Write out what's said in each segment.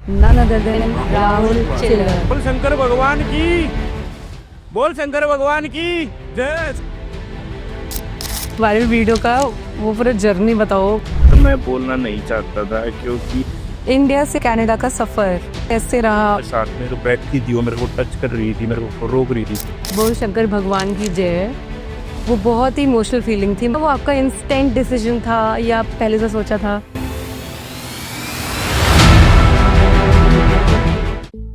none other than Rahul Chiller. बोल शंकर भगवान की, बोल शंकर भगवान की जय। वायरल वीडियो का वो पूरा जर्नी बताओ। तो मैं बोलना नहीं चाहता था क्योंकि इंडिया से कनाडा का सफर कैसे रहा। साथ में जो बैठती थी वो मेरे को टच कर रही थी, मेरे को रोक रही थी। बोल शंकर भगवान की जय। वो बहुत ही इमोशनल फीलिंग थी। वो आपका इंस्टेंट डिसीजन था या आप पहले से सोचा था?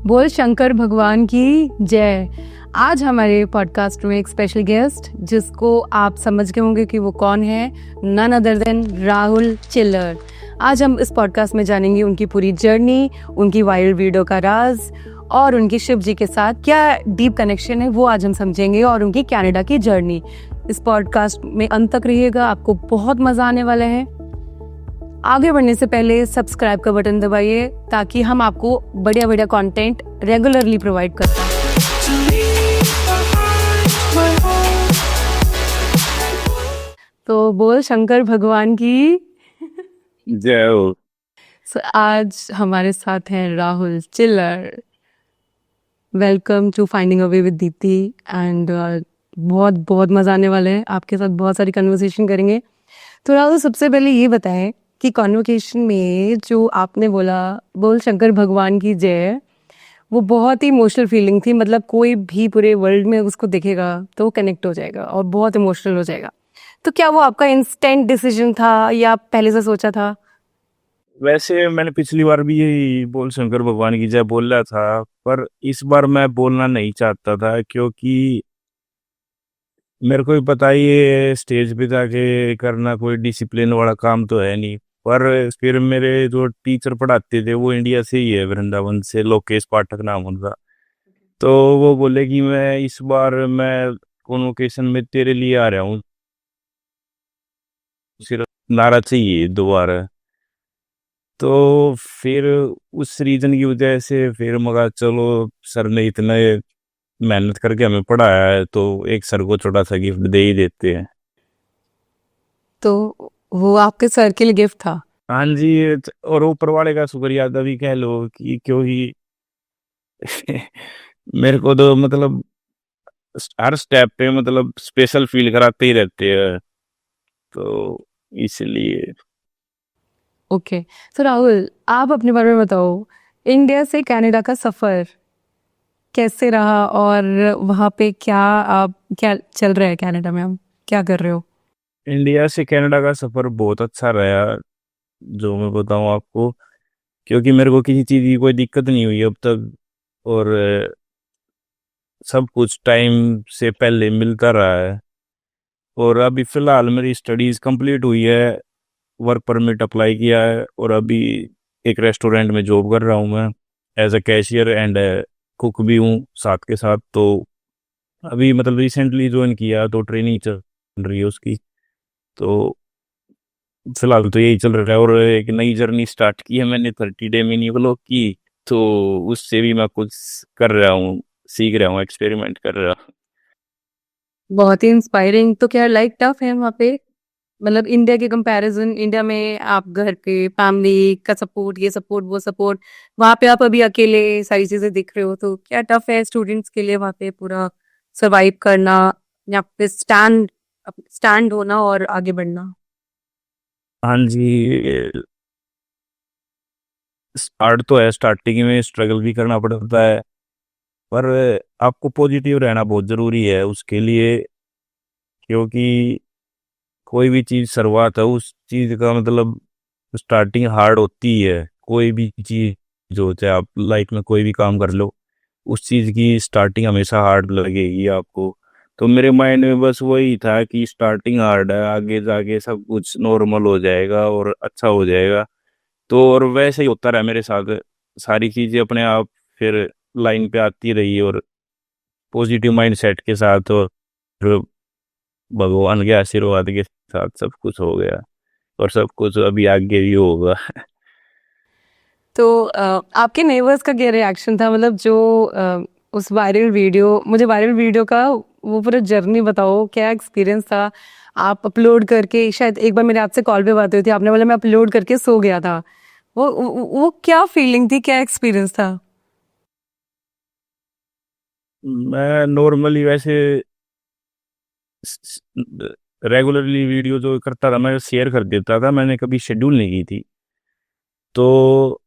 बोल शंकर भगवान की जय। आज हमारे पॉडकास्ट में एक स्पेशल गेस्ट जिसको आप समझ गए होंगे कि वो कौन है, नन अदर देन राहुल चिल्लर। आज हम इस पॉडकास्ट में जानेंगे उनकी पूरी जर्नी, उनकी वायरल वीडियो का राज और उनकी शिव जी के साथ क्या डीप कनेक्शन है वो आज हम समझेंगे, और उनकी कनाडा की जर्नी। इस पॉडकास्ट में अंत तक रहिएगा, आपको बहुत मजा आने वाला है। आगे बढ़ने से पहले सब्सक्राइब का बटन दबाइए ताकि हम आपको बढ़िया बढ़िया कंटेंट रेगुलरली प्रोवाइड कर पाएं। तो बोल शंकर भगवान की जय हो। आज हमारे साथ हैं Rahul Chillar. Welcome to finding a way with Deepti and बहुत बहुत मजा आने वाला है। आपके साथ बहुत सारी कन्वर्सेशन करेंगे। तो राहुल, सबसे पहले ये बताएं कि कॉन्वर्सेशन में जो आपने बोला बोल शंकर भगवान की जय, वो बहुत ही इमोशनल फीलिंग थी। मतलब कोई भी पूरे वर्ल्ड में उसको देखेगा तो वो कनेक्ट हो जाएगा और बहुत इमोशनल हो जाएगा। तो क्या वो आपका इंस्टेंट डिसीजन था या आप पहले से सोचा था? वैसे मैंने पिछली बार भी यही बोल शंकर भगवान की जय बोला था, पर इस बार मैं बोलना नहीं चाहता था क्योंकि मेरे को भी पता ही है स्टेज पे जाके करना कोई डिसिप्लिन वाला काम तो है नहीं। पर फिर मेरे जो टीचर पढ़ाते थे वो इंडिया से ही है, वृंदावन से, लोकेश पाठक नाम उनका। तो वो बोले कि मैं इस बार मैं कॉन्वोकेशन में तेरे लिए आ रहा हूँ, सिर्फ नारा चाहिए दोबारा। तो फिर उस रीजन की वजह से फिर मगा चलो, सर ने इतना मेहनत करके हमें पढ़ाया है तो एक सर को छोटा सा गिफ्ट दे ही देते हैं। तो वो आपके सर के लिए गिफ्ट था? हाँ जी, और ऊपर वाले का शुक्रिया अदा भी कह लो कि क्योंकि मेरे को तो मतलब हर स्टेप पे मतलब स्पेशल फील कराते ही रहते हैं, तो इसलिए। ओके। तो राहुल, आप अपने बारे में बताओ। इंडिया से कनाडा का सफर कैसे रहा और वहाँ पे क्या चल रहा है? कनाडा में आप क्या कर रहे हो? इंडिया से कनाडा का सफ़र बहुत अच्छा रहा, जो मैं बताऊं आपको, क्योंकि मेरे को किसी चीज़ की कोई दिक्कत नहीं हुई अब तक। और सब कुछ टाइम से पहले मिलता रहा है। और अभी फ़िलहाल मेरी स्टडीज़ कंप्लीट हुई है, वर्क परमिट अप्लाई किया है और अभी एक रेस्टोरेंट में जॉब कर रहा हूँ मैं, as a cashier and cook भी हूँ साथ के साथ। तो अभी मतलब रिसेंटली ज्वाइन किया तो ट्रेनिंग चल रही है उसकी। तो फिलहाल तो यही चल रहा है और एक नई जर्नी स्टार्ट की है मैंने 30 डे मिनी व्लॉग की। तो उससे भी मैं कुछ कर रहा हूँ, सीख रहा हूँ, एक्सपेरिमेंट कर रहा हूँ। बहुत ही इंस्पायरिंग। तो क्या लाइफ टफ है वहाँ पे? मतलब इंडिया के कंपैरिजन, इंडिया में आप घर पे फैमिली का सपोर्ट, ये सपोर्ट वो सपोर्ट, वहाँ पे आप अभी अकेले सारी चीजें दिख रहे हो, तो क्या टफ है स्टूडेंट्स के लिए वहाँ पे पूरा सरवाइव करना या फिर स्टैंड होना और आगे बढ़ना? हाँ जी, हार्ड तो है, स्टार्टिंग में स्ट्रगल भी करना पड़ता है, पर आपको पॉजिटिव रहना बहुत ज़रूरी है उसके लिए। क्योंकि कोई भी चीज़ शुरुआत है उस चीज़ का मतलब स्टार्टिंग हार्ड होती है। कोई भी चीज़ जो, चाहे आप लाइफ में कोई भी काम कर लो, उस चीज़ की स्टार्टिंग हमेशा हार्ड लगेगी आपको। तो मेरे माइंड में बस वही था कि स्टार्टिंग हार्ड है, आगे जाके सब कुछ नॉर्मल हो जाएगा और अच्छा हो जाएगा। तो और वैसे ही होता रहा मेरे साथ, सारी चीज़ें अपने आप फिर लाइन पे आती रही और पॉजिटिव माइंड सेट के साथ और फिर भगवान के आशीर्वाद के साथ सब कुछ हो गया और सब कुछ अभी आगे भी होगा। तो आपके नेबर्स का क्या रिएक्शन था? मतलब जो उस मुझे वायरल वीडियो का वो पूरा जर्नी बताओ, क्या एक्सपीरियंस था? आप अपलोड करके, शायद एक बार मेरे आपसे कॉल पे बात हुई थी, आपने बोला मैं अपलोड करके सो गया था। वो क्या फीलिंग थी, क्या एक्सपीरियंस था? मैं नॉर्मली वैसे रेगुलरली वीडियो जो करता था मैं शेयर कर देता था, मैंने कभी शेड्यूल नहीं की थी। तो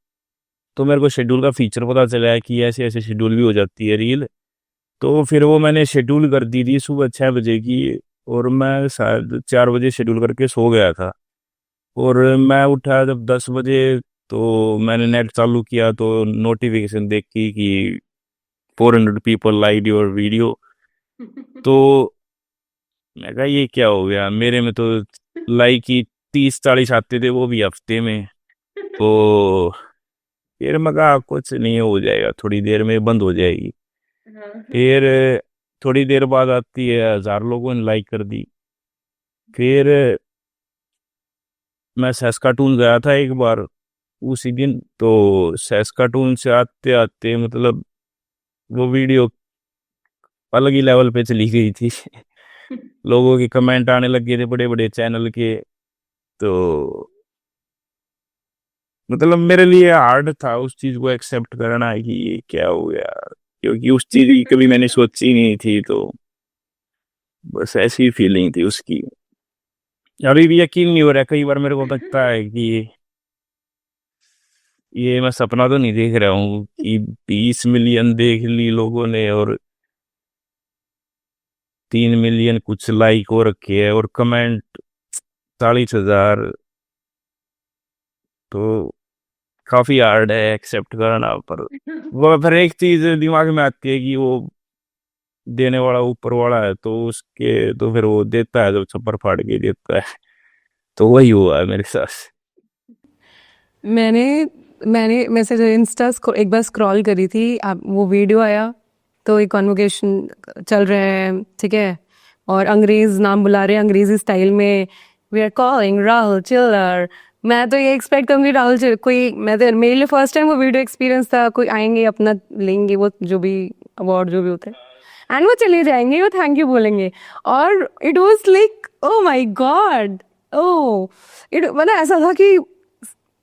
तो मेरे को शेड्यूल का फीचर पता चला है कि ऐसे ऐसे शेड्यूल भी हो जाती है रील। तो फिर वो मैंने शेड्यूल कर दी थी सुबह 6 बजे की, और मैं शायद 4 बजे शेड्यूल करके सो गया था। और मैं उठा जब 10 बजे, तो मैंने नेट चालू किया तो नोटिफिकेशन देखी कि 400 पीपल लाइक योर वीडियो। तो मैं कहा ये क्या हो गया, मेरे में तो लाइक ही 30-40 आते थे, वो भी हफ्ते में। तो फिर मैं कहा कुछ नहीं हो जाएगा, थोड़ी देर में बंद हो जाएगी। फिर थोड़ी देर बाद आती है 1000 लोगों ने लाइक कर दी। फिर मैं सैस्काटून गया था एक बार उसी दिन, तो सैस्काटून से आते आते मतलब वो वीडियो अलग ही लेवल पे चली गई थी। लोगों के कमेंट आने लग गए थे बड़े बड़े चैनल के। तो मतलब मेरे लिए हार्ड था उस चीज को एक्सेप्ट करना कि ये क्या हो गया, क्योंकि उस चीज की कभी मैंने सोची नहीं थी। तो बस ऐसी फीलिंग थी उसकी। अभी भी यकीन नहीं हो रहा, कई बार मेरे को लगता है कि ये मैं सपना तो नहीं देख रहा हूँ कि 20 मिलियन देख ली लोगों ने, और 3 मिलियन कुछ लाइक हो रखे है, और कमेंट 40,000। तो काफी हार्ड है एक्सेप्ट करना। पर वो फिर एक चीज दिमाग में आती है कि वो देने वाला ऊपर वाला है, तो उसके तो फिर वो देता है, जब छप्पर फाड़ के देता है। तो वही हुआ है मेरे साथ। मैंने मैंने मैसेज इंस्टा एक बार स्क्रॉल करी थी, आप वो वीडियो आया तो एक कॉन्वर्सेशन चल रहा है, ठीक है, और अंग्रेज नाम बुला रहे हैं अंग्रेजी स्टाइल में, वी आर कॉलिंग राहुल चिल्लर। मैं तो ये एक्सपेक्ट करूँगी राहुल चिल्लर कोई, मैं तो मेरे लिए फर्स्ट टाइम वो वीडियो एक्सपीरियंस था, कोई आएंगे अपना लेंगे वो जो भी अवार्ड जो भी होता है, एंड वो चले जाएंगे, वो थैंक यू बोलेंगे। और it was like oh my God, oh it मतलब ऐसा था कि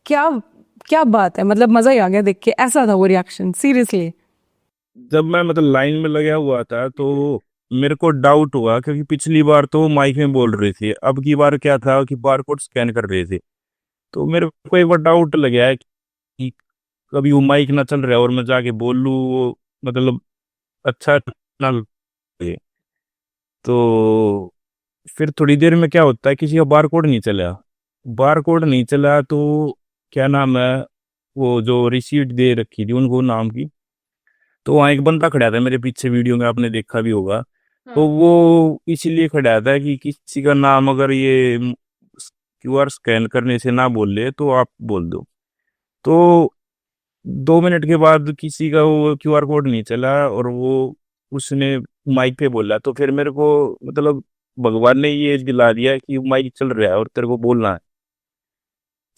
क्या क्या बात है, मतलब मजा ही आ गया देख के, ऐसा था वो रिएक्शन सीरियसली। जब मैं मतलब लाइन में लगा हुआ था तो मेरे को डाउट हुआ, क्योंकि पिछली बार तो माइक में बोल रहे थे, अब की बार क्या था कि बारकोड स्कैन कर रहे थे। तो मेरे को एक बार डाउट लग गया है कि कभी वो माइक ना चल रहा है और मैं जाके बोल लूँ, वो मतलब अच्छा ना लगे। तो फिर थोड़ी देर में क्या होता है, किसी का बारकोड नहीं चला। बारकोड नहीं चला तो क्या नाम है, वो जो रिसीट दे रखी थी उनको नाम की, तो वहाँ एक बंदा खड़ा था मेरे पीछे, वीडियो में आपने देखा भी होगा। तो वो इसीलिए खड़ा था कि किसी का नाम अगर ये क्यूआर स्कैन करने से ना बोल ले तो आप बोल दो। तो 2 मिनट के बाद किसी का वो क्यूआर कोड नहीं चला, और वो उसने माइक पे बोला, तो फिर मेरे को मतलब भगवान ने ये दिला दिया कि माइक चल रहा है और तेरे को बोलना है।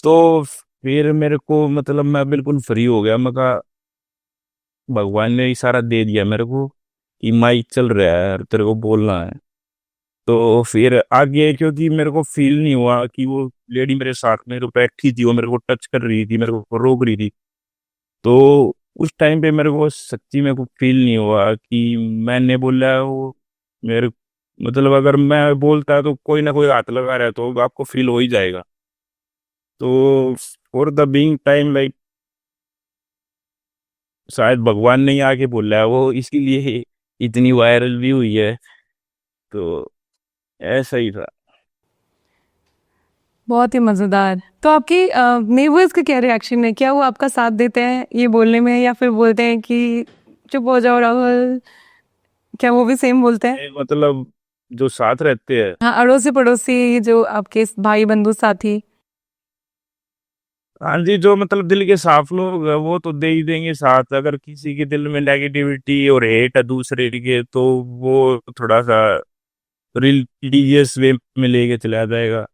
तो फिर मेरे को मतलब मैं बिल्कुल फ्री हो गया। मैं कहा भगवान ने इशारा दे दिया मेरे को कि माइक चल रहा है और तेरे को बोलना है। तो फिर आगे क्योंकि मेरे को फील नहीं हुआ कि वो लेडी मेरे साथ में जो बैठी थी वो मेरे को टच कर रही थी, मेरे को रोक रही थी। तो उस टाइम पे मेरे को सच्ची में को फील नहीं हुआ कि मैंने बोला वो मेरे, मतलब अगर मैं बोलता तो कोई ना कोई हाथ लगा रहा है तो आपको फील हो ही जाएगा। तो for the being time like शायद भगवान ने ही आके बोला है वो, इसीलिए इतनी वायरल भी हुई है। तो ऐसा ही था। बहुत ही मजेदार। तो आपके नेबर्स का क्या रिएक्शन है, क्या वो आपका साथ देते हैं ये बोलने में, या फिर बोलते हैं कि चुप हो जाओ राहुल, क्या वो भी सेम बोलते हैं? मतलब जो साथ रहते हैं, हाँ, अड़ोसी पड़ोसी जो आपके भाई बंधु साथी। हाँ जी, जो मतलब दिल के साफ लोग हैं, वो तो दे ही देंगे साथ। अगर किसी के दिल में नेगेटिविटी और हेट है दूसरे के, तो वो थोड़ा सा रिलीजियस वे में लेके चला जाएगा।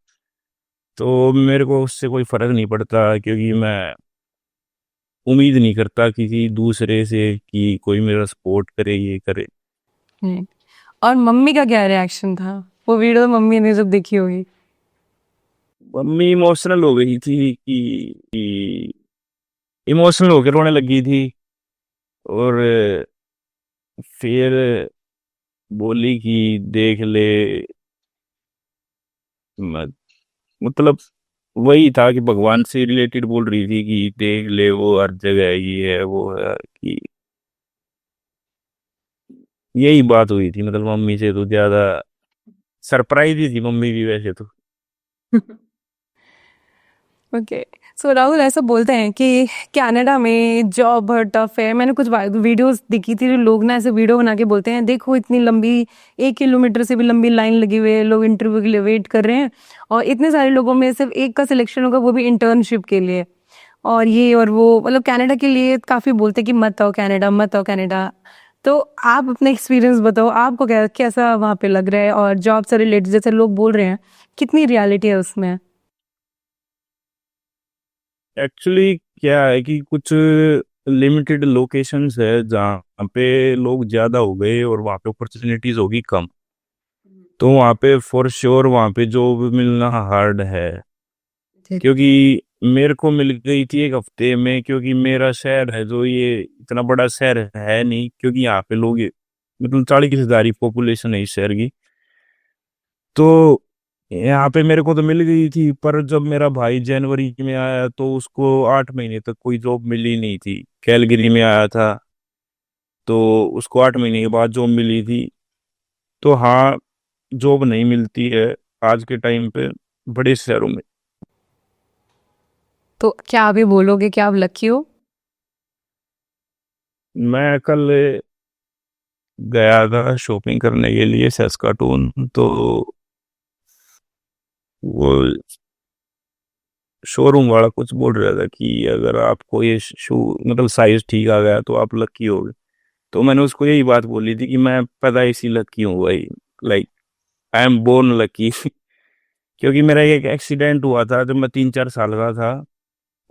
तो मेरे को उससे कोई फर्क नहीं पड़ता, क्योंकि मैं उम्मीद नहीं करता किसी दूसरे से कि कोई मेरा सपोर्ट करे, ये करे। हम्म। और मम्मी का क्या रिएक्शन था, वो वीडियो मम्मी ने जब देखी होगी? मम्मी इमोशनल हो गई थी कि इमोशनल होकर रोने लगी थी। और फिर बोली कि देख ले, म- मतलब वही था कि भगवान से रिलेटेड बोल रही थी कि देख ले, वो हर जगह ये है वो है कि, यही बात हुई थी। मतलब मम्मी से तो ज्यादा सरप्राइज ही थी मम्मी भी वैसे तो। ओके। सो राहुल, ऐसा बोलते हैं कि कनाडा में जॉब बहुत टफ है। मैंने कुछ वीडियोस देखी थी, जो लोग ना ऐसे वीडियो बना के बोलते हैं, देखो इतनी लंबी 1 किलोमीटर से भी लंबी लाइन लगी हुई है, लोग इंटरव्यू के लिए वेट कर रहे हैं, और इतने सारे लोगों में सिर्फ एक का सिलेक्शन होगा, वो भी इंटर्नशिप के लिए। और ये और वो, मतलब कनाडा के लिए काफ़ी बोलते हैं कि मत आओ कनाडा, मत आओ कनाडा। तो आप अपना एक्सपीरियंस बताओ, आपको कैसा वहाँ पे लग रहा है, और जॉब से रिलेटेड जैसे लोग बोल रहे हैं, कितनी रियलिटी है उसमें? एक्चुअली क्या है कि कुछ लिमिटेड लोकेशंस है जहाँ पे लोग ज्यादा हो गए और वहाँ पे अपॉर्चुनिटीज होगी कम। तो वहाँ पे फॉर श्योर वहाँ पे जॉब मिलना हार्ड है। क्योंकि मेरे को मिल गई थी एक हफ्ते में, क्योंकि मेरा शहर है जो ये इतना बड़ा शहर है नहीं, क्योंकि यहाँ पे लोग मतलब 40,000 ही पॉपुलेशन है इस शहर की। तो यहाँ पे मेरे को तो मिल गई थी, पर जब मेरा भाई जनवरी में आया तो उसको 8 महीने तक कोई जॉब मिली नहीं थी। कैलगरी में आया था तो उसको 8 महीने के बाद जॉब मिली थी। तो हाँ, जॉब नहीं मिलती है आज के टाइम पे बड़े शहरों में। तो क्या आप ये बोलोगे कि आप लकी हो? मैं कल गया था शॉपिंग करने के लिए सैस्काटून। तो वो शोरूम वाला कुछ बोल रहा था कि अगर आपको ये शू मतलब साइज ठीक आ गया तो आप लकी हो गए। तो मैंने उसको यही बात बोली थी कि मैं पैदा इसी लकी हूँ भाई, like I am born lucky. क्योंकि मेरा एक एक्सीडेंट हुआ था जब मैं 3-4 साल का था,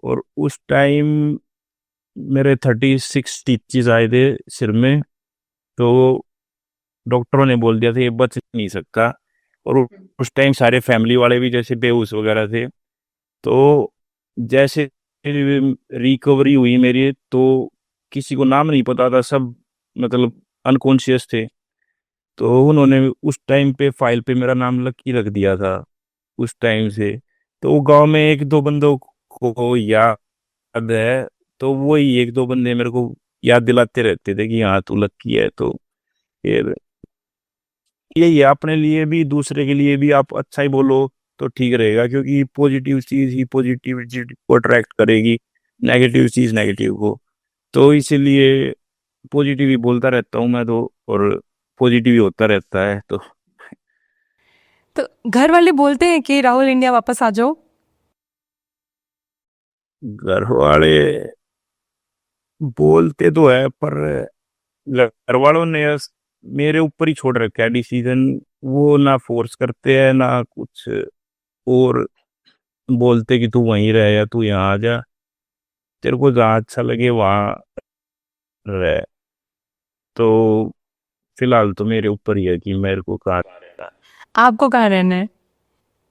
और उस टाइम मेरे 36 स्टिचेस आए थे सिर में। तो डॉक्टरों ने बोल दिया था ये बच नहीं सकता। और उस टाइम सारे फैमिली वाले भी जैसे बेहोश वगैरह थे। तो जैसे रिकवरी हुई मेरी, तो किसी को नाम नहीं पता था, सब मतलब अनकॉन्शियस थे। तो उन्होंने उस टाइम पे फाइल पे मेरा नाम लकी रख दिया था उस टाइम से। तो गांव में एक दो बंदों को याद है, तो वही एक दो बंदे मेरे को याद दिलाते रहते थे कि हाँ तू लकी है। तो फिर यही है, अपने लिए भी दूसरे के लिए भी आप अच्छा ही बोलो तो ठीक रहेगा, क्योंकि पॉजिटिव चीज ही पॉजिटिविटी को अट्रैक्ट करेगी, नेगेटिव चीज नेगेटिव को। तो इसीलिए पॉजिटिव ही बोलता रहता हूँ मैं तो, और पॉजिटिव ही होता रहता है। तो तो घर वाले बोलते हैं कि राहुल इंडिया वापस आ जाओ? घर वाले बोलते तो है, पर घर वालों ने मेरे ऊपर ही छोड़ रखा है डिसीजन। वो ना फोर्स करते हैं ना कुछ, और बोलते कि तू वहीं रह या तू यहाँ आ जा, तेरे को जहाँ अच्छा लगे वहाँ रह। तो फिलहाल तो मेरे ऊपर ही है कि मेरे को कहाँ रहना है। आपको कहाँ रहना है?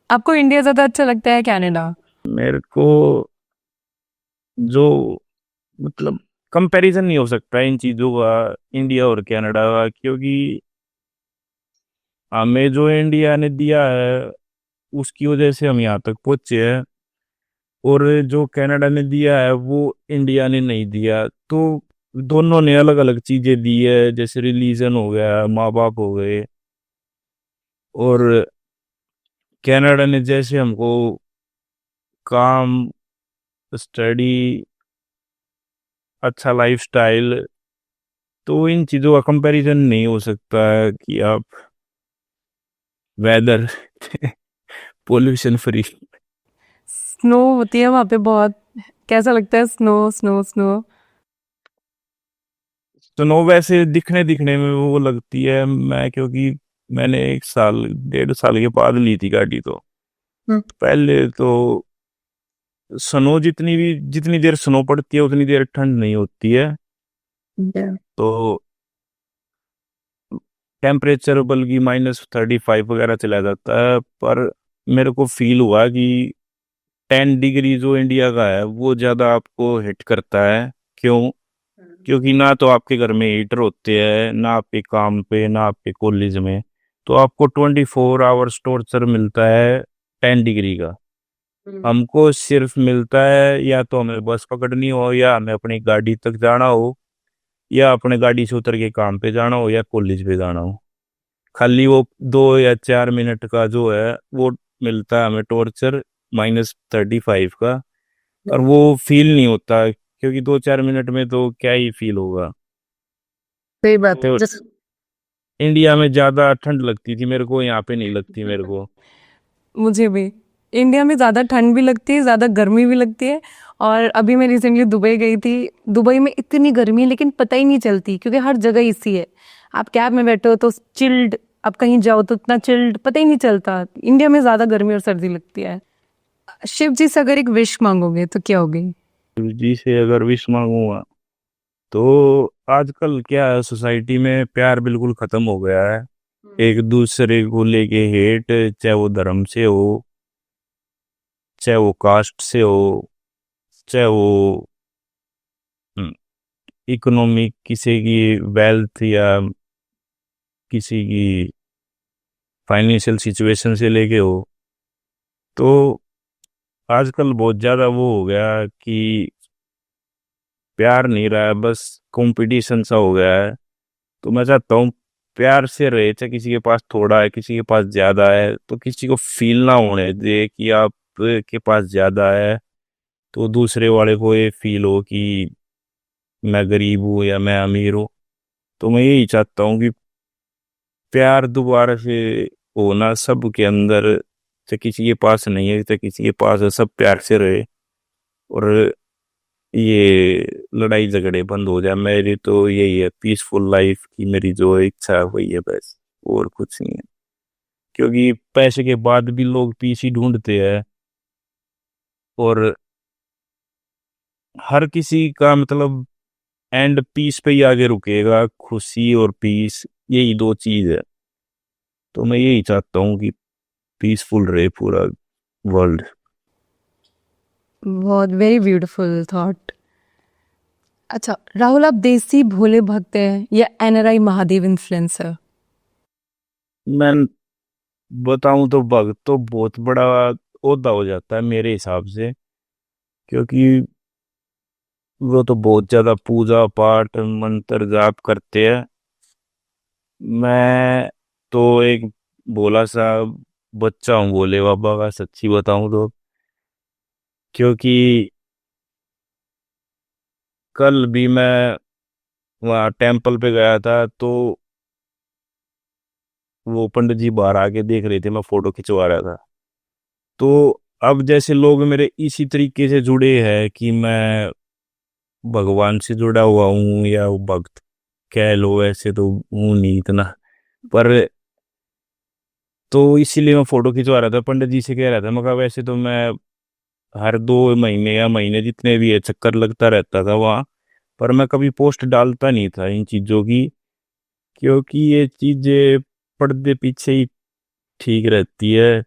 आपको इंडिया ज़्यादा अच्छा लगता है कनाडा? मेरे को जो मतलब कंपैरिजन नहीं हो सकता इन चीज़ों का, इंडिया और कनाडा का, क्योंकि हमें जो इंडिया ने दिया है उसकी वजह से हम यहाँ तक पहुंचे हैं, और जो कनाडा ने दिया है वो इंडिया ने नहीं दिया। तो दोनों ने अलग अलग चीजें दी है, जैसे रिलीजन हो गया, माँ बाप हो गए। और कनाडा ने जैसे हमको काम, स्टडी, अच्छा लाइफस्टाइल, तो इन चीजों का कंपैरिजन नहीं हो सकता है कि आप वेदर, पोल्यूशन फ्री। स्नो होती है वहाँ पे बहुत? कैसा लगता है स्नो स्नो स्नो? स्नो वैसे दिखने दिखने में वो लगती है, मैं क्योंकि मैंने 1 साल 1.5 साल के बाद ली थी गाड़ी। तो हम्म। पहले तो स्नो जितनी देर स्नो पड़ती है उतनी देर ठंड नहीं होती है। Yeah. तो टेम्परेचर बल्कि -35 वगैरह चला जाता है। पर मेरे को फील हुआ कि 10 डिग्री जो इंडिया का है वो ज़्यादा आपको हिट करता है। क्यों? क्योंकि ना तो आपके घर में हीटर होते हैं, ना आपके काम पे, ना आपके कॉलेज में, तो आपको 24 आवर्स टॉर्चर मिलता है 10 डिग्री का। हमको सिर्फ मिलता है या तो हमें बस पकड़नी हो, या हमें अपनी गाड़ी तक जाना हो, या अपने गाड़ी से उतर के काम पे जाना हो, या कॉलेज पे जाना हो। खाली वो 2 या 4 मिनट का जो है वो मिलता है हमें टॉर्चर, -35 का। और वो फील नहीं होता, क्योंकि 2 4 मिनट में तो क्या ही फील होगा। सही बात तो जैसे इंडिया में ज्यादा ठंड लगती थी मेरे को, यहाँ पे नहीं लगती मेरे को। मुझे भी इंडिया में ज़्यादा ठंड भी लगती है, ज़्यादा गर्मी भी लगती है। और अभी मैं रिसेंटली दुबई गई थी। दुबई में इतनी गर्मी है लेकिन पता ही नहीं चलती, क्योंकि हर जगह एसी है। आप कैब में बैठे हो तो चिल्ड, आप कहीं जाओ तो इतना चिल्ड, पता ही नहीं चलता। इंडिया में ज़्यादा गर्मी और सर्दी लगती है। शिव जी से अगर एक विश मांगोगे तो क्या होगी? जी से अगर विश मांगूंगा तो आजकल क्या है, सोसाइटी में प्यार बिल्कुल खत्म हो गया है। एक दूसरे को लेके हेट, चाहे वो धर्म से हो, चाहे वो कास्ट से हो, चाहे वो इकोनॉमिक, किसी की वेल्थ या किसी की फाइनेंशियल सिचुएशन से लेके हो। तो आजकल बहुत ज़्यादा वो हो गया कि प्यार नहीं रहा है, बस कंपटीशन सा हो गया है। तो मैं चाहता हूँ प्यार से रहे, चाहे किसी के पास थोड़ा है, किसी के पास ज़्यादा है, तो किसी को फील ना होने दे कि आप के पास ज़्यादा है तो दूसरे वाले को ये फील हो कि मैं गरीब हूँ या मैं अमीर हूँ। तो मैं यही चाहता हूँ कि प्यार दोबारा से होना सबके अंदर, चाहे किसी के पास नहीं है चाहे किसी के पास है, सब प्यार से रहे। और ये लड़ाई झगड़े बंद हो जाए। मेरी तो यही है, पीसफुल लाइफ की मेरी जो इच्छा है वही है बस, और कुछ नहीं है। क्योंकि पैसे के बाद भी लोग पीस ही ढूंढते हैं, और हर किसी का मतलब एंड पीस पे ही आगे रुकेगा। खुशी और पीस, यही दो चीज है। तो मैं यही चाहता हूँ कि पीसफुल रहे पूरा वर्ल्ड। बहुत वेरी ब्यूटीफुल थॉट। अच्छा राहुल, आप देसी भोले भक्त हैं या एनआरआई महादेव इन्फ्लुएंसर? मैं बताऊं तो भक्त तो बहुत बड़ा ओहदा हो जाता है मेरे हिसाब से, क्योंकि वो तो बहुत ज्यादा पूजा पाठ मंत्र जाप करते हैं। मैं तो एक भोला सा बच्चा हूँ भोले बाबा का, सच्ची बताऊं तो। क्योंकि कल भी मैं वहाँ टेम्पल पे गया था, तो वो पंडित जी बाहर आके देख रहे थे, मैं फोटो खिंचवा रहा था। तो अब जैसे लोग मेरे इसी तरीके से जुड़े हैं कि मैं भगवान से जुड़ा हुआ हूँ या वो भक्त कह लो, वैसे तो हूँ नहीं इतना, पर तो इसीलिए मैं फोटो खिंचवा रहा था। पंडित जी से कह रहा था, मैं कहा वैसे तो मैं हर 2 महीने या महीने जितने भी है चक्कर लगता रहता था वहाँ, पर मैं कभी पोस्ट डालता नहीं था इन चीज़ों की, क्योंकि ये चीज़ें पर्दे पीछे ही ठीक रहती है।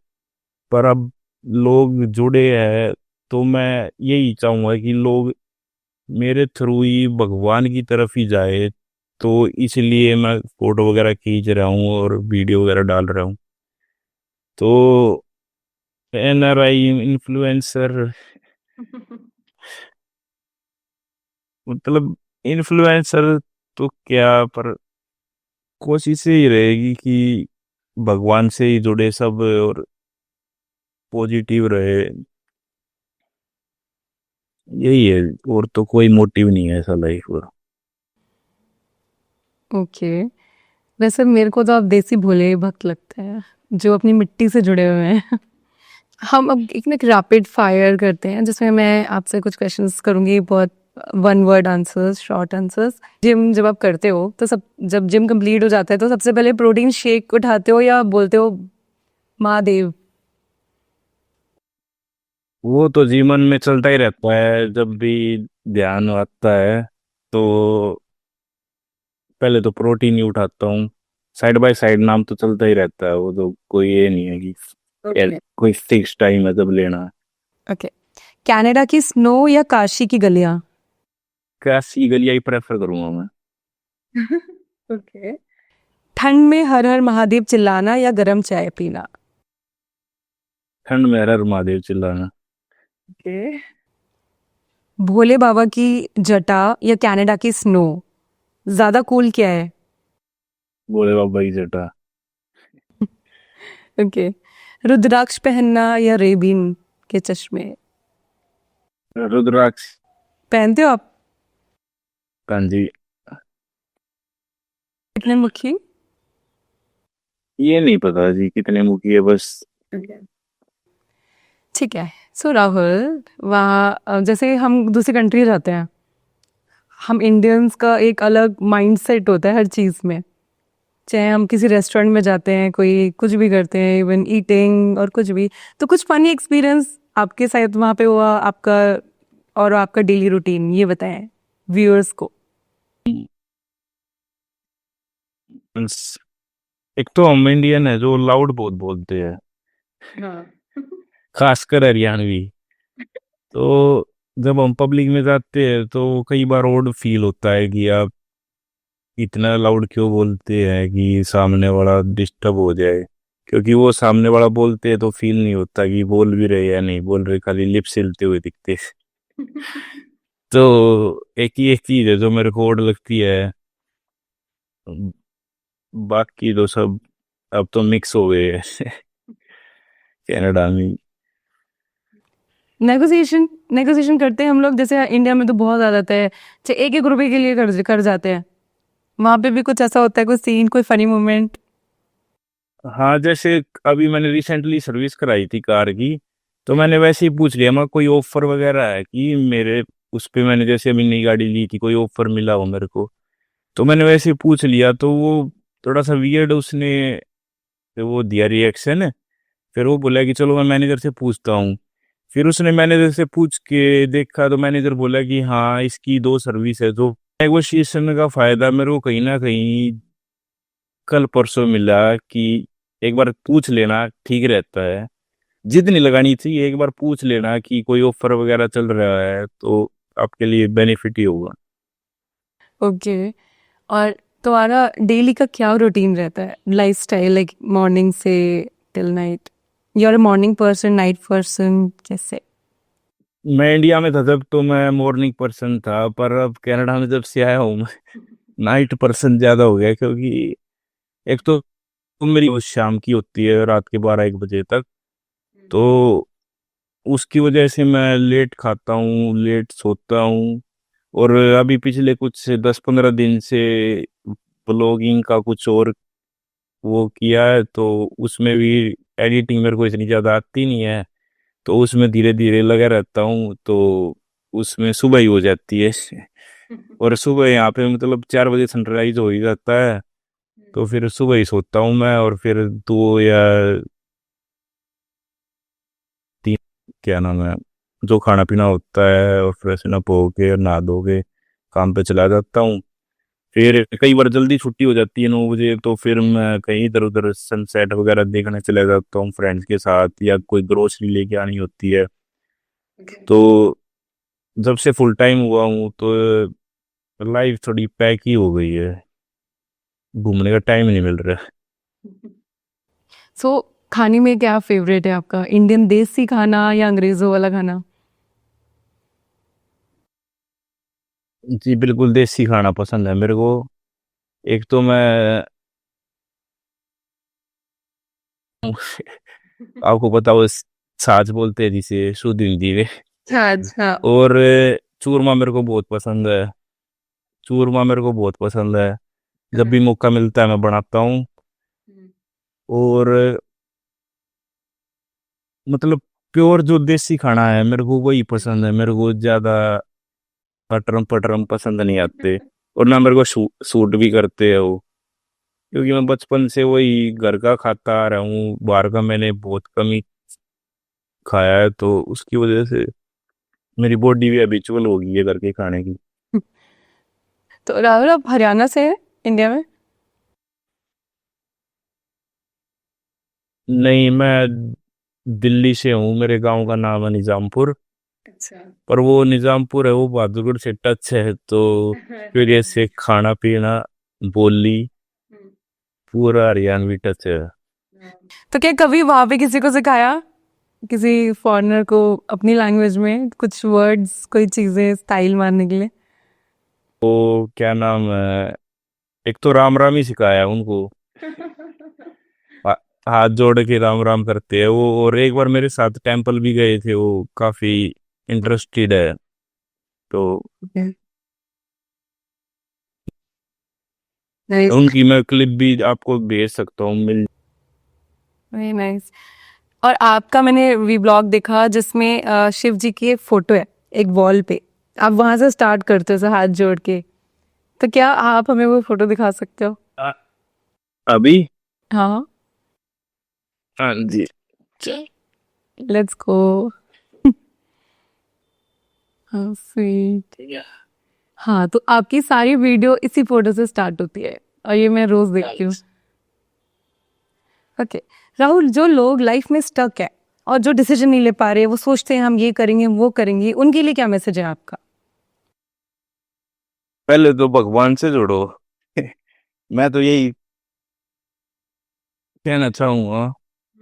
पर अब लोग जुड़े हैं, तो मैं यही चाहूँगा कि लोग मेरे थ्रू ही भगवान की तरफ ही जाए। तो इसलिए मैं फोटो वगैरह खींच रहा हूँ और वीडियो वगैरह डाल रहा हूँ। तो एनआरआई इन्फ्लुएंसर, मतलब इन्फ्लुएंसर तो क्या, पर कोशिश ही रहेगी कि भगवान से ही जुड़े सब और पॉजिटिव रहे। यही है, और तो कोई मोटिव नहीं है ऐसा लाइफ का। ओके। वैसे मेरे को तो आप देसी भोले भक्त लगते हैं, जो अपनी मिट्टी से जुड़े हुए हैं। हम अब एक ना रैपिड फायर करते हैं, जिसमें मैं आपसे कुछ क्वेश्चंस करूंगी, बहुत one word answers, short answers. Gym जब आप करते हो तो सब, जब जिम कंप्लीट हो जाता है तो सबसे पहले प्रोटीन शेक उठाते हो या बोलते हो महादेव? वो तो जीवन में चलता ही रहता है, जब भी ध्यान आता है तो पहले तो प्रोटीन ही उठाता हूँ। साइड बाय साइड नाम तो चलता ही रहता है, वो तो कोई ये नहीं है कि ओके। कोई फिक्स टाइम है जब लेना है। ओके, कनाडा की स्नो या काशी की गलियां? काशी गलिया ही प्रेफर करूंगा मैं। ओके, ठंड में हर हर महादेव चिल्लाना या गरम चाय पीना? ठंड में हर हर महादेव चिल्लाना। ओके, भोले बाबा की जटा या कनाडा की स्नो, ज्यादा कूल क्या है? भोले बाबा की जटा। ओके, रुद्राक्ष पहनना या रेबिन के चश्मे? रुद्राक्ष। पहनते हो आप? कांजी। कितने मुखी? ये नहीं पता जी कितने मुखी है बस। ठीक है। सो राहुल, वहाँ जैसे हम दूसरी कंट्री जाते हैं, हम इंडियंस का एक अलग माइंडसेट होता है हर चीज़ में। चाहे हम किसी रेस्टोरेंट में जाते हैं, कोई कुछ भी करते हैं, इवन ईटिंग और कुछ भी, तो कुछ फनी एक्सपीरियंस आपके साथ वहाँ पे हुआ आपका, और आपका डेली रूटीन ये बताएं व्यूअर्स को। बस, एक तो हम इंडियन है जो लाउड बहुत बोलते हैं, हाँ। खासकर हरियाणवी। तो जब हम पब्लिक में जाते हैं तो कई बार ऑड फील होता है कि आप इतना लाउड क्यों बोलते हैं कि सामने वाला डिस्टर्ब हो जाए। क्योंकि वो सामने वाला बोलते हैं तो फील नहीं होता कि बोल भी रहे या नहीं बोल रहे, खाली लिप्स हिलते हुए दिखते। तो एक ही एक चीज है जो मेरे को ऑड लगती है, बाकी तो सब अब तो मिक्स हो गए हैं कनाडा में। नेगोशिएशन नेगोशिएशन करते हैं हम लोग, जैसे इंडिया में तो बहुत आ जाता है, चाहे एक एक रुपए के लिए कर जाते हैं। वहाँ पे भी कुछ ऐसा होता है, कोई सीन, कोई फनी मोमेंट? हाँ, जैसे अभी मैंने रिसेंटली सर्विस कराई थी कार की, तो मैंने वैसे ही पूछ लिया मैं कोई ऑफर वगैरह है कि मेरे उस पे, मैंने जैसे अभी नई गाड़ी ली थी कोई ऑफर मिला हो मेरे को। तो मैंने वैसे ही पूछ लिया, तो वो थोड़ा सा वियर्ड उसने वो दिया रिएक्शन। फिर वो बोला कि चलो मैं मैनेजर से पूछता हूँ। फिर उसने मैनेजर से पूछ के देखा तो मैनेजर बोला कि हाँ इसकी दो सर्विस है। तो नेगोशिएशन का फायदा मेरे को कहीं ना कहीं कल परसों मिला कि एक बार पूछ लेना ठीक रहता है। जिद नहीं लगानी चाहिए, एक बार पूछ लेना कि कोई ऑफर वगैरह चल रहा है तो आपके लिए बेनिफिट ही होगा। ओके, और तुम्हारा डेली का क्या रूटीन रहता है, लाइफ स्टाइल, लाइक मॉर्निंग से till night? You are a morning person, night person, कैसे? मैं इंडिया में था जब तो मैं मॉर्निंग पर्सन था, पर अब कनाडा में जब से आया हूँ मैं नाइट पर्सन ज्यादा हो गया। क्योंकि एक तो मेरी वो शाम की होती है रात के 12-1 बजे तक, तो उसकी वजह से मैं लेट खाता हूँ लेट सोता हूँ। और अभी पिछले कुछ 10-15 दिन से ब्लॉगिंग का कुछ और वो किया है, तो उसमें भी एडिटिंग मेरे को इतनी ज़्यादा आती नहीं है, तो उसमें धीरे धीरे लगा रहता हूँ। तो उसमें सुबह ही हो जाती है और सुबह यहाँ पे मतलब 4 बजे सनराइज हो ही जाता है। तो फिर सुबह ही सोता हूँ मैं, और फिर 2 या 3, क्या नाम है, जो खाना पीना होता है और फ्रेशन अप होके और नहा धो के काम पे चला जाता हूँ। फिर कई बार जल्दी छुट्टी हो जाती है 9 बजे, तो फिर मैं कहीं इधर उधर सनसेट वगैरह देखने चले जाता हूँ फ्रेंड्स के साथ, या कोई ग्रोसरी लेके आनी होती है। तो जब से फुल टाइम हुआ हूँ तो लाइफ थोड़ी पैक ही हो गई है, घूमने का टाइम नहीं मिल रहा। सो खाने में क्या फेवरेट है आपका, इंडियन देसी खाना या अंग्रेजों वाला खाना? जी बिल्कुल देसी खाना पसंद है मेरे को। एक तो मैं आपको पता वो साज बोलते हैं जिसे, शुद्ध हिंदी में। अच्छा अच्छा। और चूरमा मेरे को बहुत पसंद है। चूरमा मेरे को बहुत पसंद है, जब भी मौका मिलता है मैं बनाता हूँ। और मतलब प्योर जो देसी खाना है मेरे को वही पसंद है, मेरे को ज्यादा पटरम पटरम पसंद नहीं आते। और ना मेरे को सूट भी करते हैं वो, क्योंकि मैं बचपन से वही घर का खाता आ रहा हूँ, बाहर का मैंने बहुत कम ही खाया है, तो उसकी वजह से मेरी बॉडी भी हैबिचुअल हो गई है घर के खाने की। तो राहुल, आप हरियाणा से हैं, इंडिया में? नहीं, मैं दिल्ली से हूँ, मेरे गांव का नाम है निजामपुर। अच्छा। पर वो निजामपुर है, वो बहादुरगढ़ से टच है, तो फिर ऐसे खाना पीना, बोली, पूरा हरियाणवी टच है। तो क्या कभी वहां पे किसी को सिखाया, किसी फॉरेनर को अपनी लैंग्वेज में कुछ वर्ड्स, कोई चीजें स्टाइल मारने के लिए? तो क्या नाम है, एक तो राम राम ही सिखाया उनको। हा- हाथ जोड़ के राम राम करते हैं वो, और एक बार मेरे साथ टेम्पल भी गए थे, वो काफी इंटरेस्टेड है। तो नाइस, उनकी मैं क्लिप भी आपको भेज सकता हूँ, मिल। Very nice. और आपका मैंने वीब्लॉग देखा जिसमें शिव जी की एक फोटो है एक वॉल पे, आप वहां से स्टार्ट करते हो, हाथ जोड़ के। तो क्या आप हमें वो फोटो दिखा सकते हो? आ- अभी। हाँ, हाँ जी। Let's go. हाँ, स्वीट। हाँ, तो आपकी सारी वीडियो इसी फोटो से स्टार्ट होती है और ये मैं रोज देखती हूँ। ओके, राहुल, जो लोग लाइफ में स्टक है और जो डिसीजन नहीं ले पा रहे, वो सोचते हैं हम ये करेंगे वो करेंगे, उनके लिए क्या मैसेज है आपका? पहले तो भगवान से जुड़ो। मैं तो यही कहना चाहूंगा,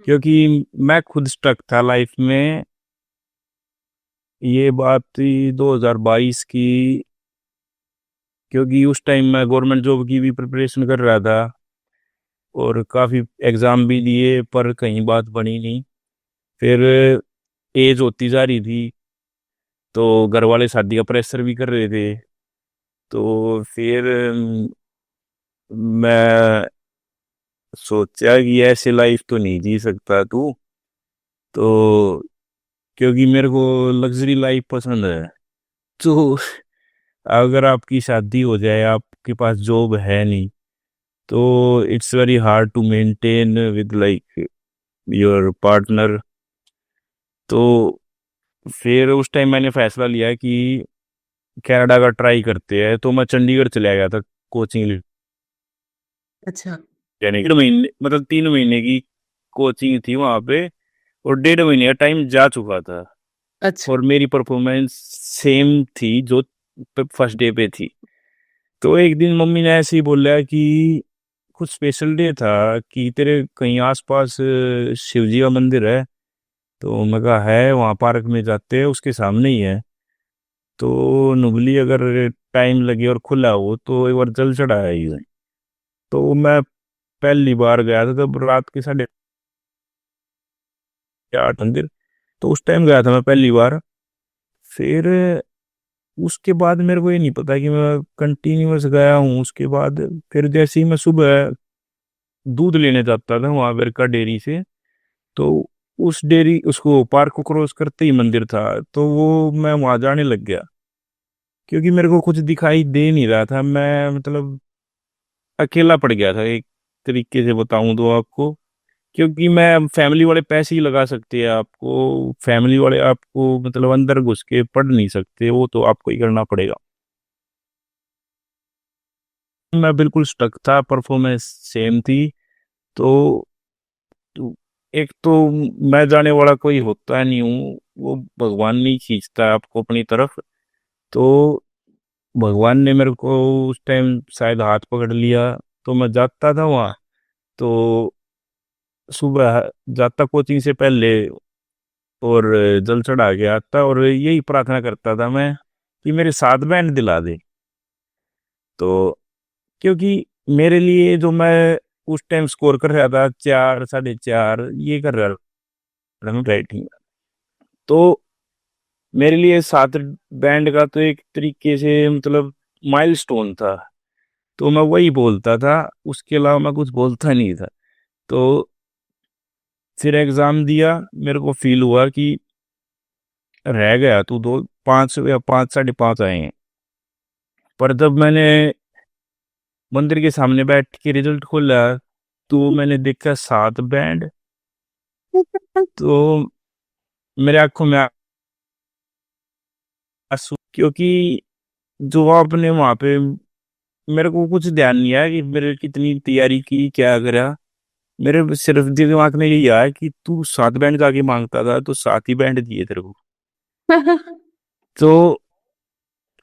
क्योंकि मैं खुद स्टक था लाइफ में। ये बात थी 2022 की, क्योंकि उस टाइम मैं गवर्नमेंट जॉब की भी प्रिपरेशन कर रहा था और काफ़ी एग्ज़ाम भी दिए, पर कहीं बात बनी नहीं। फिर एज होती जा रही थी, तो घर वाले शादी का प्रेशर भी कर रहे थे। तो फिर मैं सोचा कि ऐसे लाइफ तो नहीं जी सकता तू, तो क्योंकि मेरे को लग्जरी लाइफ पसंद है। तो अगर आपकी शादी हो जाए, आपके पास जॉब है नहीं, तो it's very hard to maintain with like your partner. तो फिर उस टाइम मैंने फैसला लिया कि कनाडा का ट्राई करते हैं, तो मैं चंडीगढ़ चला गया था कोचिंग। अच्छा। यानी 1.5 महीने, मतलब 3 महीने की कोचिंग थी वहाँ पे, और 1.5 महीने का टाइम जा चुका था। अच्छा। और मेरी परफॉर्मेंस सेम थी जो फर्स्ट डे पे थी। तो एक दिन मम्मी ने ऐसे ही बोला कि कुछ स्पेशल डे था कि तेरे कहीं आसपास शिव जी का मंदिर है। तो मैं कहा है, वहाँ पार्क में जाते हैं, उसके सामने ही है। तो नुबली अगर टाइम लगे और खुला हो तो एक बार जल चढ़ाया ही है। तो मैं पहली बार गया था तब रात के 8:30 मंदिर, तो उस टाइम गया था मैं पहली बार। फिर उसके बाद मेरे को ये नहीं पता कि मैं कंटिन्यूअस गया हूँ उसके बाद। फिर जैसे ही मैं सुबह दूध लेने जाता था वहाँ पर का डेयरी से, तो उस डेयरी उसको पार्क को क्रॉस करते ही मंदिर था, तो वो मैं वहाँ जाने लग गया। क्योंकि मेरे को कुछ दिखाई दे नहीं रहा था, मैं मतलब अकेला पड़ गया था एक तरीके से बताऊं तो आपको। क्योंकि मैं फैमिली वाले पैसे ही लगा सकते हैं आपको, फैमिली वाले आपको मतलब अंदर घुस के पढ़ नहीं सकते, वो तो आपको ही करना पड़ेगा। मैं बिल्कुल स्टक था, परफॉर्मेंस सेम थी। तो तो एक तो मैं जाने वाला कोई होता नहीं हूँ, वो भगवान नहीं खींचता है आपको अपनी तरफ। तो भगवान ने मेरे को उस टाइम शायद हाथ पकड़ लिया, तो मैं जाता था वहाँ। तो सुबह जाता कोचिंग से पहले, और जल चढ़ा के आता, और यही प्रार्थना करता था मैं कि मेरे साथ बैंड दिला दे। तो क्योंकि मेरे लिए जो मैं उस टाइम स्कोर कर रहा था 4, 4.5 ये कर रहा था मैं राइटिंग, तो मेरे लिए 7 बैंड का तो एक तरीके से मतलब माइलस्टोन था। तो मैं वही बोलता था, उसके अलावा मैं कुछ बोलता नहीं था। तो फिर एग्जाम दिया, मेरे को फील हुआ कि रह गया तू, 5 या 5, 5.5 आए हैं। पर जब मैंने मंदिर के सामने बैठ के रिजल्ट खोला, तो मैंने देखा 7 बैंड। तो मेरे आंखों में आंसू, क्योंकि जो आपने वहां पे, मेरे को कुछ ध्यान नहीं आया कि मेरे कितनी तैयारी की, क्या करा। मेरे सिर्फ दिमाग में यही आया कि तू 7 बैंड जाके मांगता था तो 7 ही बैंड दिए तेरे को। तो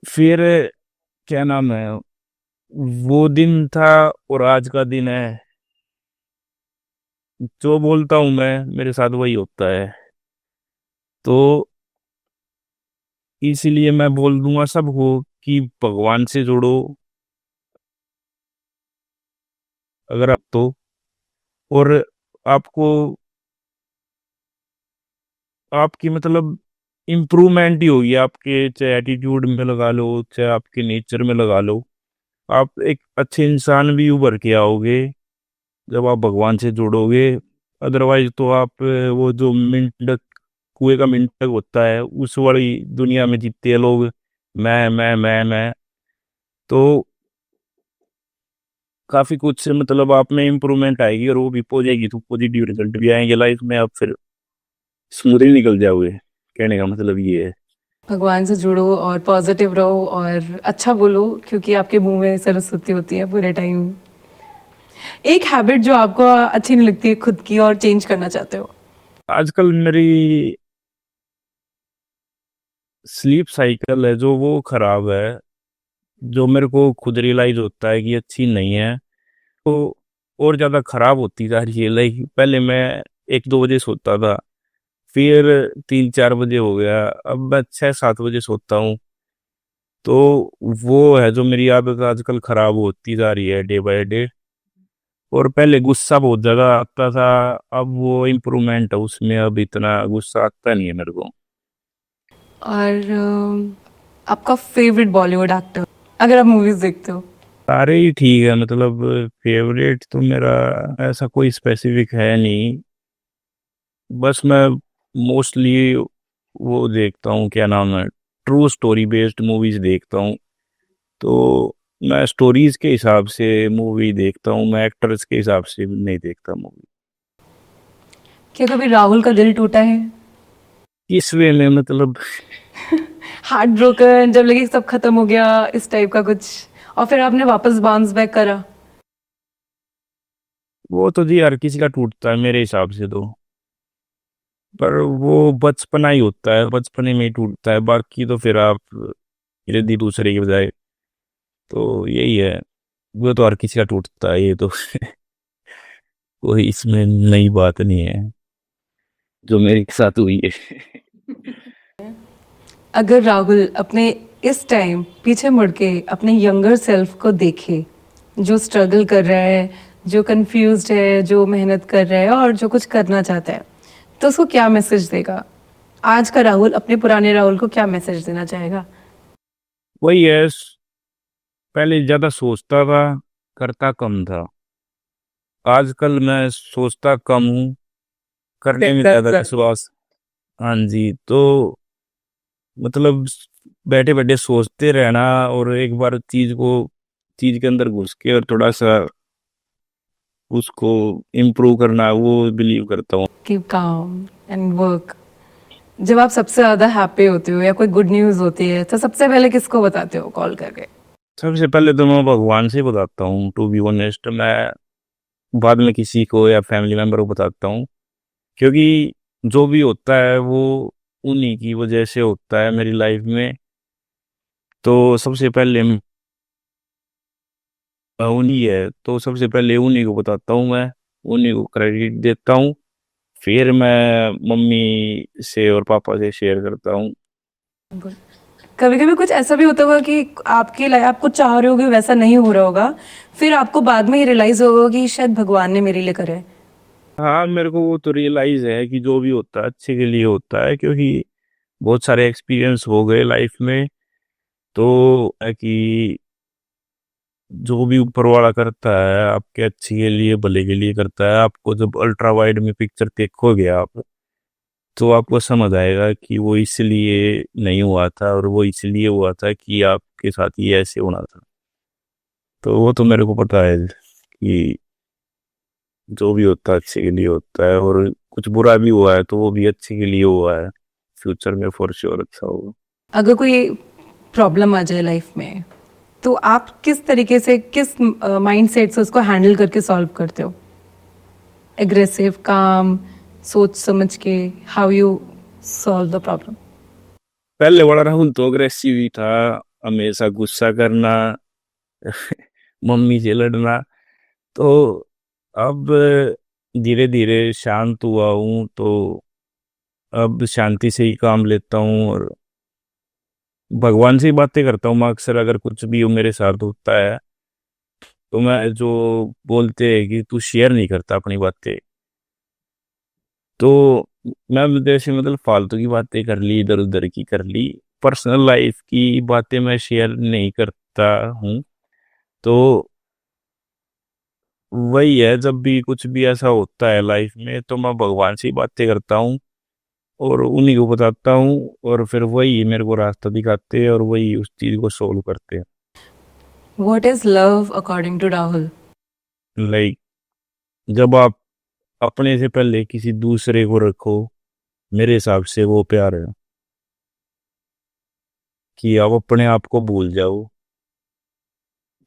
फिर क्या नाम है, वो दिन था और आज का दिन है, जो बोलता हूँ मैं मेरे साथ वही होता है। तो इसीलिए मैं बोल दूंगा सबको कि भगवान से जुड़ो अगर आप तो, और आपको आपकी मतलब इम्प्रूवमेंट ही होगी आपके, चाहे एटीट्यूड में लगा लो चाहे आपके नेचर में लगा लो। आप एक अच्छे इंसान भी उभर के आओगे जब आप भगवान से जुड़ोगे। अदरवाइज तो आप वो जो मिंटक, कुएं का मिंटक होता है उस वाली दुनिया में जीते हैं लोग, मैं। तो काफी कुछ से मतलब आप में इम्प्रूवमेंट आएगी और वो भी हो जाएगी तो पॉजिटिव रिजल्ट भी आएंगे लाइफ में, आप फिर स्मूथ ही निकल जाओगे। कहने का मतलब ये है। भगवान से जुड़ो और पॉजिटिव रहो और अच्छा बोलो, क्योंकि आपके मुंह में सरस्वती होती है पूरे टाइम। एक हैबिट जो आपको अच्छी नहीं लगती है खुद की और चेंज करना चाहते हो? आजकल मेरी स्लीप साइकिल है जो वो खराब है, जो मेरे को खुद रियलाइज होता है कि अच्छी नहीं है। तो और ज्यादा खराब होती जा रही है। लाइक पहले मैं 1-2 बजे सोता था, फिर 3-4 बजे हो गया, अब मैं 6-7 बजे सोता हूँ। तो वो है जो मेरी आदत आजकल खराब होती जा रही है डे बाय डे। और पहले गुस्सा बहुत ज्यादा आता था, अब वो इम्प्रूवमेंट है उसमें, अब इतना गुस्सा आता नहीं है मेरे को। और आपका फेवरेट बॉलीवुड एक्टर, अगर आप मूवीज देखते हो? सारे ही ठीक है, मतलब फेवरेट तो मेरा ऐसा कोई स्पेसिफिक है नहीं। बस मैं मोस्टली वो देखता हूँ, क्या नाम है, ट्रू स्टोरी बेस्ड मूवीज देखता हूँ। तो मैं स्टोरीज के हिसाब से मूवी देखता हूँ, मैं एक्टर्स के हिसाब से नहीं देखता मूवी। क्या कभी राहुल का दिल टूटा है? इस वे में मतलब हार्ट ब्रोकन, जब लगे सब खत्म हो गया, इस टाइप का कुछ, और फिर आपने वापस बाउंस बैक करा? वो तो जी हर किसी का टूटता है मेरे हिसाब से तो, पर वो बचपना ही होता है, बचपने में ही टूटता है, बाकी तो फिर आप धीरे धीरे दूसरे की बजाय। तो यही है, वो तो हर किसी का टूटता है, ये तो कोई इसमें नई बात नहीं है जो मेरे साथ हुई है। अगर राहुल अपने इस टाइम पीछे मुड़ के अपने यंगर सेल्फ को देखे, जो स्ट्रगल कर रहा है, जो कंफ्यूज्ड है, जो मेहनत कर रहा है और जो कुछ करना चाहता है, तो उसको क्या मैसेज देगा? आज का राहुल अपने पुराने राहुल को क्या मैसेज देना चाहेगा? वही है, पहले ज्यादा सोचता था, करता कम था। आजकल मैं सोचता कम हूँ, करने में ज्यादा विश्वास। हाँ जी, तो मतलब बैठे बैठे सोचते रहना और एक बार चीज के अंदर घुस के और थोड़ा सा उसको इम्प्रूव करना, वो बिलीव करता हूँ। Keep calm and work. जब आप सबसे ज्यादा हैप्पी होते हो या कोई गुड न्यूज होती है, तो सबसे पहले किसको बताते हो कॉल करके? सबसे पहले तो मैं भगवान से ही बताता हूँ, टू बी ऑनेस्ट। मैं बाद में किसी को या फैमिली मेंबर को बताता हूँ, क्योंकि जो भी होता है वो उन्हीं की वजह से होता है मेरी लाइफ में। तो सबसे पहले उन्हीं है, तो सबसे पहले उन्हीं को बताता हूँ मैं, उन्हीं को क्रेडिट देता हूँ। फिर मैं मम्मी से और पापा से शेयर करता हूँ। कभी कभी कुछ ऐसा भी होता होगा कि आपकी लाइफ, आप कुछ चाह रहे होगे वैसा नहीं हो रहा होगा, फिर आपको बाद में ही रियलाइज होगा कि शायद भगवान ने मेरे लिए करा है। हाँ, मेरे को वो तो रियलाइज है कि जो भी होता है अच्छे के लिए होता है, क्योंकि बहुत सारे एक्सपीरियंस हो गए लाइफ में। तो है कि जो भी ऊपर वाला करता है आपके अच्छे के लिए, भले के लिए करता है। आपको जब अल्ट्रा वाइड में पिक्चर देखोगे आप, तो आपको समझ आएगा कि वो इसलिए नहीं हुआ था और वो इसलिए हुआ था कि आपके साथ ये ऐसे होना था। तो वो तो मेरे को पता है कि जो भी होता है अच्छे के लिए होता है, और कुछ बुरा भी हुआ है तो वो भी अच्छे के लिए हुआ है, फ्यूचर में फॉर श्योर अच्छा होगा। अगर कोई प्रॉब्लम आ जाए लाइफ में, तो आप किस तरीके से, किस माइंड सेट से उसको हैंडल करके सॉल्व करते हो? aggressive, calm, सोच समझ के? How you solve the problem? पहले वाला राहुल तो अग्रेसिव ही था, हमेशा गुस्सा करना, मम्मी से लड़ना। तो अब धीरे धीरे शांत हुआ हूँ, तो अब शांति से ही काम लेता हूँ और भगवान से ही बातें करता हूँ। मैं अक्सर अगर कुछ भी मेरे साथ होता है तो मैं जो बोलते हैं कि तू शेयर नहीं करता अपनी बातें, तो मैं जैसे मतलब फालतू की बातें कर ली, इधर उधर की कर ली, पर्सनल लाइफ की बातें मैं शेयर नहीं करता हूँ। तो वही है, जब भी कुछ भी ऐसा होता है लाइफ में तो मैं भगवान से ही बातें करता हूँ और उन्हीं को बताता हूँ, और फिर वही मेरे को रास्ता दिखाते हैं और वही उस चीज को सोल्व करते हैं। What is love according to Rahul? Like जब आप अपने से पहले किसी दूसरे को रखो, मेरे हिसाब से वो प्यार है। कि आप अपने आप को भूल जाओ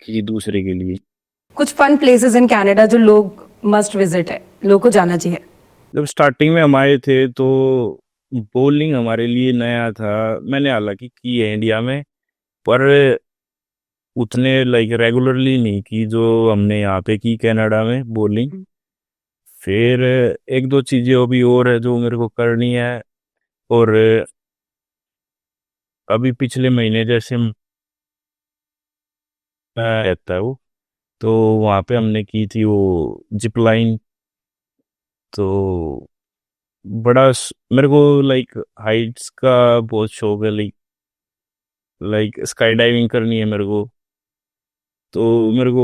किसी दूसरे के लिए। कुछ फन प्लेसेस इन कनाडा जो लोग मस्ट विजिट है, लोगों को जाना चाहिए? जब स्टार्टिंग में हम आए थे तो बॉलिंग हमारे लिए नया था। मैंने हालांकि की है इंडिया में, पर उतने लाइक रेगुलरली नहीं की जो हमने यहाँ पे की कनाडा में बॉलिंग। फिर एक दो चीजें अभी और है जो मेरे को करनी है। और अभी पिछले महीने जैसे रहता है वो, तो वहाँ पे हमने की थी वो जिप लाइन। तो मेरे को लाइक हाइट्स का बहुत शौक है, लाइक स्काई डाइविंग करनी है मेरे को। तो मेरे को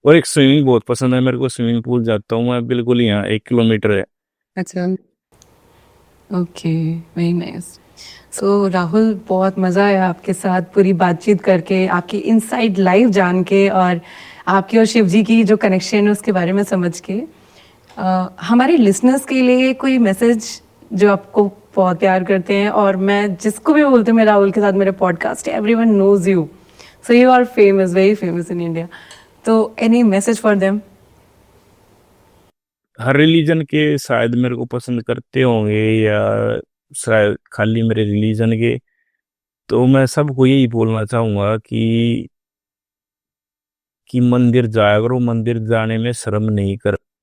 और एक स्विमिंग बहुत पसंद है मेरे को। स्विमिंग पूल जाता हूँ मैं, बिल्कुल यहाँ 1 किलोमीटर है। अच्छा, ओके, वेरी नाइस। सो राहुल, बहुत मज़ा आया आपके साथ पूरी बातचीत करके, आपकी इनसाइड लाइफ जान के और आपकी और शिव जी की जो कनेक्शन है उसके बारे में समझ के। हमारे लिसनर्स के लिए कोई मैसेज जो आपको बहुत प्यार करते हैं, और मैं जिसको भी बोलती हूँ मैं राहुल के साथ मेरे पॉडकास्ट है, everyone knows you, so you are famous, very famous in India, तो एनी मैसेज फॉर देम? हर रिलीजन के शायद मेरे को पसंद करते होंगे, या शायद खाली मेरे रिलीजन के। तो मैं सबको यही बोलना चाहूँगा कि मंदिर जाया करो, मंदिर जाने में शर्म नहीं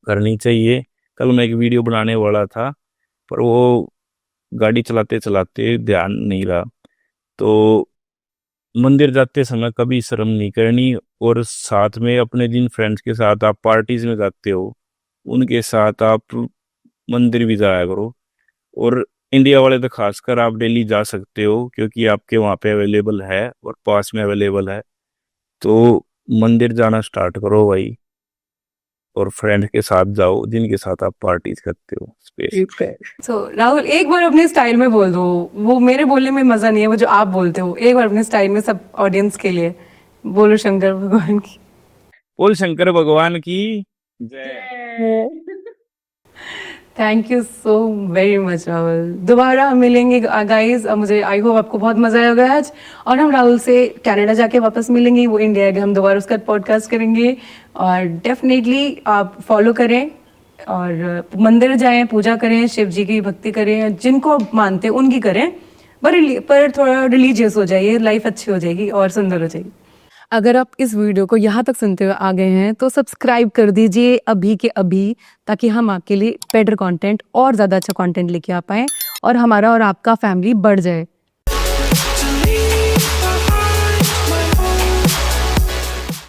करनी चाहिए। कल मैं एक वीडियो बनाने वाला था, पर वो गाड़ी चलाते चलाते ध्यान नहीं रहा। तो मंदिर जाते समय कभी शर्म नहीं करनी। और साथ में अपने जिन फ्रेंड्स के साथ आप पार्टीज में जाते हो, उनके साथ आप मंदिर भी जाया करो। और इंडिया वाले तो खासकर आप डेली जा सकते हो क्योंकि आपके वहाँ पे अवेलेबल है और पास में अवेलेबल है। तो मंदिर जाना स्टार्ट करो भाई, और फ्रेंड के साथ जाओ जिनके साथ आप पार्टीज करते हो स्पेस। सो राहुल, एक बार अपने स्टाइल में बोल दो, वो मेरे बोलने में मजा नहीं है, वो जो आप बोलते हो एक बार अपने स्टाइल में सब ऑडियंस के लिए बोलो, शंकर भगवान की बोल शंकर भगवान की जय। Thank you so very much Rahul. दोबारा मिलेंगे गाइस, मुझे आई होप आपको बहुत मजा आया होगा आज। और हम राहुल से कनाडा जाके वापस मिलेंगे, वो इंडिया गए, हम दोबारा उसका पॉडकास्ट करेंगे। और डेफिनेटली आप फॉलो करें और मंदिर जाएं, पूजा करें, शिव जी की भक्ति करें, जिनको आप मानते हैं उनकी करें, पर थोड़ा रिलीजियस हो जाइए, लाइफ अच्छी हो जाएगी और सुंदर हो जाएगी। अगर आप इस वीडियो को यहाँ तक सुनते हुए आ गए हैं तो सब्सक्राइब कर दीजिए अभी के अभी, ताकि हम आपके लिए बेटर कंटेंट और ज़्यादा अच्छा कंटेंट लेके आ पाएँ और हमारा और आपका फैमिली बढ़ जाए।